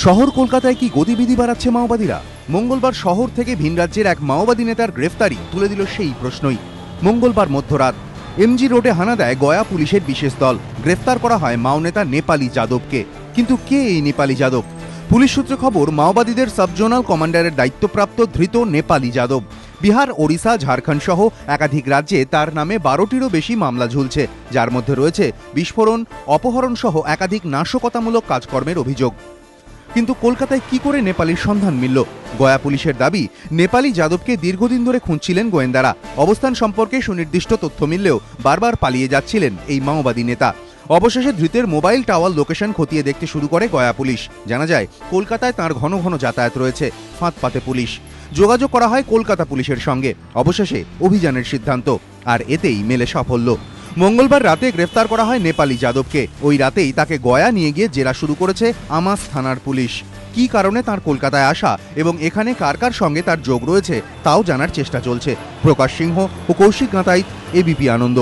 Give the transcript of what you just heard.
শহর কলকাতায় কি গতিবিধি বাড়াচ্ছে মাওবাদীরা? মঙ্গলবার শহর থেকে ভিন রাজ্যের এক মাওবাদী নেতার গ্রেফতারি তুলে দিল সেই প্রশ্নই। মঙ্গলবার মধ্যরাত এমজি রোডে হানা দেয় গয়া পুলিশের বিশেষ দল। গ্রেফতার করা হয় মাও নেতা নেপালি যাদবকে। কিন্তু কে এই নেপালি যাদব? পুলিশ সূত্রে খবর, মাওবাদীদের সাবজোনাল কমান্ডারের দায়িত্বপ্রাপ্ত ধৃত নেপালি যাদব বিহার, ওড়িশা, ঝাড়খণ্ড সহ একাধিক রাজ্যে তার নামে 12টিরও বেশি মামলা ঝুলছে, যার মধ্যে রয়েছে বিস্ফোরণ, অপহরণ সহ একাধিক নাশকতামূলক কাজকর্মের অভিযোগ। কিন্তু কলকাতায় কি করে নেপালির সন্ধান মিলল? গয়া পুলিশের দাবি, নেপালি যাদবকে দীর্ঘদিন ধরে খুঁজছিলেন গোয়েন্দারা। অবস্থান সম্পর্কে সুনির্দিষ্ট তথ্য মিললেও বারবার পালিয়ে যাচ্ছিলেন এই মাওবাদী নেতা। অবশেষে ধৃতের মোবাইল টাওয়ার লোকেশন খতিয়ে দেখতে শুরু করে গয়া পুলিশ। জানা যায়, কলকাতায় তাঁর ঘন ঘন যাতায়াত রয়েছে। ফাঁদ পাতে পুলিশ। যোগাযোগ করা হয় কলকাতা পুলিশের সঙ্গে। অবশেষে অভিযানের সিদ্ধান্ত, আর এতেই মেলে সাফল্য। মঙ্গলবার রাতে গ্রেফতার করা হয় নেপালি যাদবকে। ওই রাতেই তাকে গয়া নিয়ে গিয়ে জেরা শুরু করেছে আমাস থানার পুলিশ। কী কারণে তার কলকাতায় আসা এবং এখানে কার কার সঙ্গে তার যোগ রয়েছে তাও জানার চেষ্টা চলছে। প্রকাশ সিংহ ও কৌশিক গাঁতাইত, এবিপি আনন্দ।